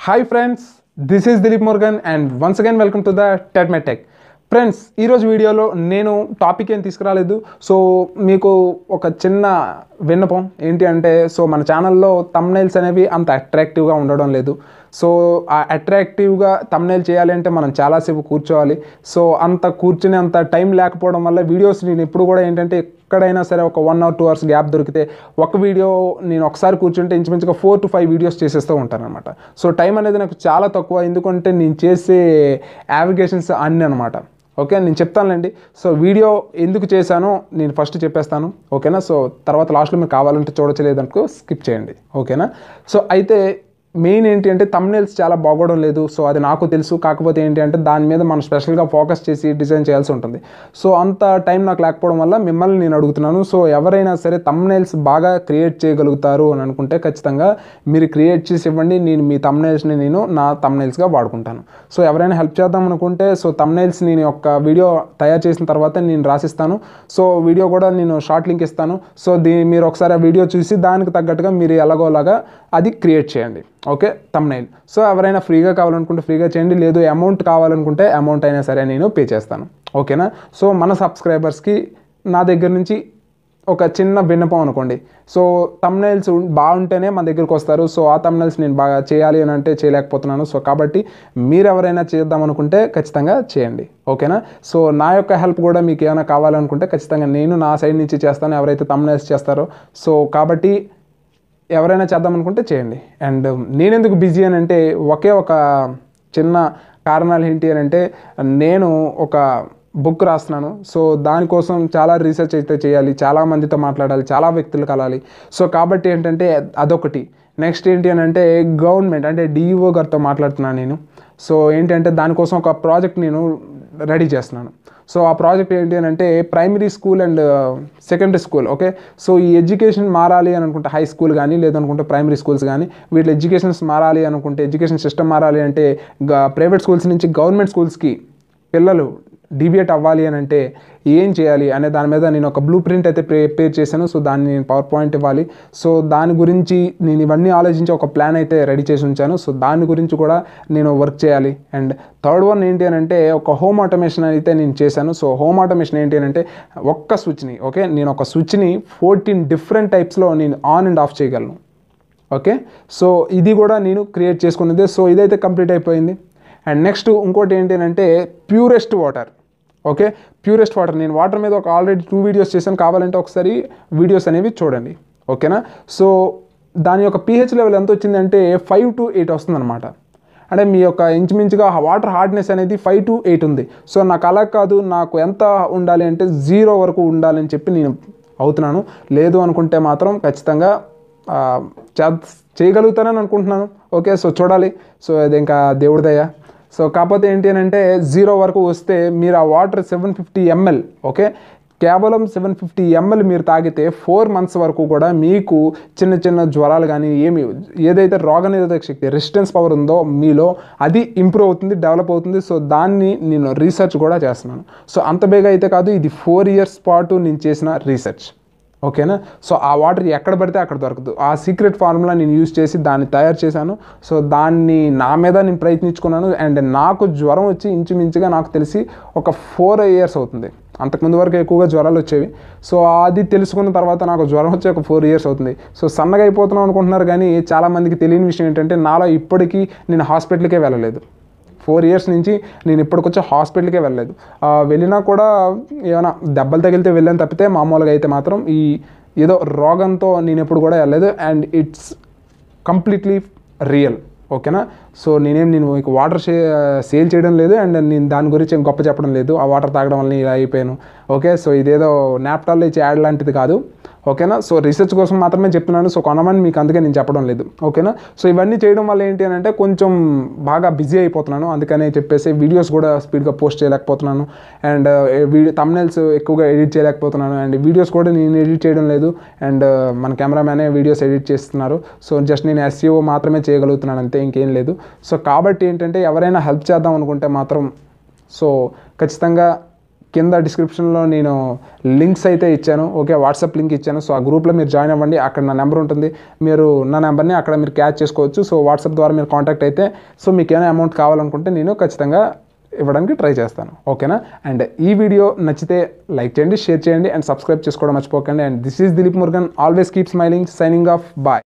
Hi friends, this is Dilip Morgan and once again welcome to the TEDMED TECH. Friends ఈరోజు వీడియోలో నేను topic ఏం తీసుకురాలేదు. So మీకు ఒక చిన్న విన్నపం ఏంటి అంటే, సో మన ఛానల్లో థంబ్నెయిల్స్ అనేవి అంత అట్రాక్టివ్గా ఉండడం లేదు. సో ఆ అట్రాక్టివ్గా థంబ్నెయిల్ చేయాలి అంటే మనం చాలాసేపు కూర్చోవాలి. సో అంత కూర్చుని అంత టైం లేకపోవడం వల్ల వీడియోస్ నేను ఎప్పుడు కూడా ఏంటంటే ఎక్కడైనా సరే ఒక 1 or 2 hours గ్యాప్ దొరికితే ఒక వీడియో నేను ఒకసారి కూర్చుంటే ఇంచుమించుగా 4 to 5 వీడియోస్ చేసేస్తూ ఉంటాను అనమాట. సో టైం అనేది నాకు చాలా తక్కువ, ఎందుకంటే నేను చేసే యావిగేషన్స్ అన్నీ అనమాట. ఓకే, నేను చెప్తానులేండి. సో వీడియో ఎందుకు చేశానో నేను ఫస్ట్ చెప్పేస్తాను, ఓకేనా. సో తర్వాత లాస్ట్లో మీరు కావాలంటే చూడొచ్చు, లేదనుకో స్కిప్ చేయండి, ఓకేనా. సో అయితే మెయిన్ ఏంటి అంటే థంబ్నెయిల్స్ చాలా బాగోవడం లేదు. సో అది నాకు తెలుసు. కాకపోతే ఏంటి అంటే దాని మీద మనం స్పెషల్గా ఫోకస్ చేసి డిజైన్ చేయాల్సి ఉంటుంది. సో అంత టైం నాకు లేకపోవడం వల్ల మిమ్మల్ని నేను అడుగుతున్నాను. సో ఎవరైనా సరే థంబ్నెయిల్స్ బాగా క్రియేట్ చేయగలుగుతారు అని అనుకుంటే ఖచ్చితంగా మీరు క్రియేట్ చేసి ఇవ్వండి. నేను మీ థంబ్నెయిల్స్ని నేను నా థంబ్నెయిల్స్గా వాడుకుంటాను. సో ఎవరైనా హెల్ప్ చేద్దాం అనుకుంటే సో థంబ్నెయిల్స్ నేను ఒక వీడియో తయారు చేసిన తర్వాత నేను రాసిస్తాను. సో వీడియో కూడా నేను షార్ట్ లింక్ ఇస్తాను. సో మీరు ఒకసారి ఆ వీడియో చూసి దానికి తగ్గట్టుగా మీరు ఎలాగోలాగా అది క్రియేట్ చేయండి, ఓకే, థంబ్నెయిల్. సో ఎవరైనా ఫ్రీగా కావాలనుకుంటే ఫ్రీగా చేయండి, లేదు అమౌంట్ కావాలనుకుంటే అమౌంట్ అయినా సరే నేను పే చేస్తాను, ఓకేనా. సో మన సబ్స్క్రైబర్స్కి నా దగ్గర నుంచి ఒక చిన్న విన్నపం అనుకోండి. సో థంబ్నెయిల్స్ బాగుంటేనే మన దగ్గరికి వస్తారు. సో ఆ థంబ్నెయిల్స్ నేను బాగా చేయాలి అని అంటే చేయలేకపోతున్నాను. సో కాబట్టి మీరు ఎవరైనా చేద్దాం అనుకుంటే ఖచ్చితంగా చేయండి, ఓకేనా. సో నా యొక్క హెల్ప్ కూడా మీకు ఏమైనా కావాలనుకుంటే ఖచ్చితంగా నేను నా సైడ్ నుంచి చేస్తాను, ఎవరైతే థంబ్నెయిల్స్ చేస్తారో. సో కాబట్టి ఎవరైనా చేద్దాం అనుకుంటే చేయండి. అండ్ నేనెందుకు బిజీ అని అంటే ఒకే ఒక చిన్న కారణాలు ఏంటి అని అంటే, నేను ఒక బుక్ రాస్తున్నాను. సో దానికోసం చాలా రీసెర్చ్ అయితే చేయాలి, చాలా మందితో మాట్లాడాలి, చాలా వ్యక్తులు కలాలి. సో కాబట్టి ఏంటంటే అదొకటి. నెక్స్ట్ ఏంటి అని అంటే గవర్నమెంట్ అంటే డిఈఓ గారితో మాట్లాడుతున్నాను నేను. సో ఏంటంటే దానికోసం ఒక ప్రాజెక్ట్ నేను రెడీ చేస్తున్నాను. సో ఆ ప్రాజెక్ట్ ఏంటి అని అంటే primary school and secondary school, okay. So ఈ ఎడ్యుకేషన్ మారాలి అని అనుకుంటే హై స్కూల్ కానీ లేదనుకుంటే ప్రైమరీ స్కూల్స్ కానీ వీటి ఎడ్యుకేషన్స్ మారాలి అనుకుంటే, ఎడ్యుకేషన్ సిస్టమ్ మారాలి అంటే ప్రైవేట్ స్కూల్స్ నుంచి గవర్నమెంట్ స్కూల్స్కి పిల్లలు డివియేట్ అవ్వాలి అని అంటే ఏం చేయాలి అనే దాని మీద నేను ఒక బ్లూ ప్రింట్ అయితే ప్రిపేర్ చేశాను. సో దాన్ని నేను పవర్ పాయింట్ ఇవ్వాలి. సో దాని గురించి నేను ఇవన్నీ ఆలోచించి ఒక ప్లాన్ అయితే రెడీ చేసి ఉంచాను. సో దాని గురించి కూడా నేను వర్క్ చేయాలి. అండ్ థర్డ్ వన్ ఏంటి అని అంటే ఒక హోమ్ ఆటోమేషన్ అయితే నేను చేశాను. సో హోమ్ ఆటోమేషన్ ఏంటి అని అంటే ఒక్క స్విచ్ని, ఓకే, నేను ఒక స్విచ్ని 14 డిఫరెంట్ టైప్స్లో నేను ఆన్ అండ్ ఆఫ్ చేయగలను, ఓకే. సో ఇది కూడా నేను క్రియేట్ చేసుకున్నదే. సో ఇదైతే కంప్లీట్ అయిపోయింది. అండ్ నెక్స్ట్ ఇంకోటి ఏంటి అని అంటే purest water, okay. Purest water నేను వాటర్ మీద ఒక ఆల్రెడీ 2 వీడియోస్ చేశాను, కావాలంటే ఒకసారి వీడియోస్ అనేవి చూడండి, ఓకేనా. సో దాని యొక్క pH లెవెల్ ఎంత వచ్చిందంటే 5 to 8 వస్తుందన్నమాట. అంటే మీ యొక్క ఇంచుమించుగా వాటర్ హార్డ్నెస్ అనేది 5 to 8 ఉంది. సో నాకు అలా కాదు, నాకు ఎంత ఉండాలి అంటే 0 వరకు ఉండాలని చెప్పి నేను అవుతున్నాను. లేదు అనుకుంటే మాత్రం ఖచ్చితంగా చేయగలుగుతానని అనుకుంటున్నాను, ఓకే. సో చూడాలి. సో అది ఇంకా దేవుడి దయ. సో కాకపోతే ఏంటి అని అంటే 0 వరకు వస్తే మీరు ఆ వాటర్ 750 ml, ఓకే, కేవలం 750 ml మీరు తాగితే 4 months వరకు కూడా మీకు చిన్న చిన్న జ్వరాలు కానీ ఏదైతే రోగనిరోధక శక్తి రెసిస్టెన్స్ పవర్ ఉందో మీలో అది ఇంప్రూవ్ అవుతుంది, డెవలప్ అవుతుంది. సో దాన్ని నేను రీసెర్చ్ కూడా చేస్తున్నాను. సో అంత బేగా అయితే కాదు, ఇది 4 years పాటు నేను చేసిన రీసెర్చ్, ఓకేనా. సో ఆ వాటర్ ఎక్కడ పడితే అక్కడ దొరకదు. ఆ సీక్రెట్ ఫార్ములా నేను యూజ్ చేసి దాన్ని తయారు చేశాను. సో దాన్ని నా మీద నేను ప్రయత్నించుకున్నాను. అండ్ నాకు జ్వరం వచ్చి ఇంచుమించుగా నాకు తెలిసి ఒక 4 years అవుతుంది. అంతకుముందు వరకు ఎక్కువగా జ్వరాలు వచ్చేవి. సో అది తెలుసుకున్న తర్వాత నాకు జ్వరం వచ్చి ఒక 4 years అవుతుంది. సో సన్నగా అయిపోతున్నాం అనుకుంటున్నారు, కానీ చాలామందికి తెలియని విషయం ఏంటంటే నాలో ఇప్పటికీ నేను హాస్పిటల్కే వెళ్ళలేదు. 4 years నుంచి నేను ఇప్పటికొచ్చి హాస్పిటల్కే వెళ్ళలేదు. వెళ్ళినా కూడా ఏమైనా దెబ్బలు తగిలితే వెళ్ళాను తప్పితే మామూలుగా అయితే మాత్రం ఈ ఏదో రోగంతో నేను ఎప్పుడు కూడా వెళ్ళలేదు. అండ్ ఇట్స్ కంప్లీట్లీ రియల్, ఓకేనా. సో నేను మీకు వాటర్ సేల్ చేయడం లేదు, అండ్ నేను దాని గురించి గొప్ప చెప్పడం లేదు. ఆ వాటర్ తాగడం వల్ల ఇలా అయిపోయాను, ఓకే. సో ఇదేదో నాప్టాల్లో ఇచ్చి యాడ్ లాంటిది కాదు, ఓకేనా. సో రీసెర్చ్ కోసం మాత్రమే చెప్తున్నాను. సో కొనమని మీకు అందుకే నేను చెప్పడం లేదు, ఓకేనా. సో ఇవన్నీ చేయడం వల్ల ఏంటి అని అంటే కొంచెం బాగా బిజీ అయిపోతున్నాను. అందుకనే చెప్పేసి వీడియోస్ కూడా స్పీడ్గా పోస్ట్ చేయలేకపోతున్నాను. అండ్ థంబ్నెయిల్స్ ఎక్కువగా ఎడిట్ చేయలేకపోతున్నాను. అండ్ వీడియోస్ కూడా నేను ఎడిట్ చేయడం లేదు. అండ్ మన కెమెరామ్యానే వీడియోస్ ఎడిట్ చేస్తున్నారు. సో జస్ట్ నేను SEO మాత్రమే చేయగలుగుతున్నాను, అంతే, ఇంకేం లేదు. సో కాబట్టి ఏంటంటే ఎవరైనా హెల్ప్ చేద్దాం అనుకుంటే మాత్రం సో ఖచ్చితంగా కింద డిస్క్రిప్షన్లో నేను లింక్స్ అయితే ఇచ్చాను. ఓకే, వాట్సాప్ లింక్ ఇచ్చాను. సో ఆ గ్రూప్లో మీరు జాయిన్ అవ్వండి. అక్కడ నా నెంబర్ ఉంటుంది. మీరు నా నెంబర్ని అక్కడ మీరు క్యాచ్ చేసుకోవచ్చు. సో వాట్సాప్ ద్వారా మీరు కాంటాక్ట్ అయితే సో మీకు ఏమైనా అమౌంట్ కావాలనుకుంటే నేను ఖచ్చితంగా ఇవ్వడానికి ట్రై చేస్తాను. ఓకేనా? అండ్ ఈ వీడియో నచ్చితే లైక్ చేయండి, షేర్ చేయండి అండ్ సబ్స్క్రైబ్ చేసుకోవడం మర్చిపోకండి. And this is Dilip Murugan. Always keep smiling. Signing off. Bye.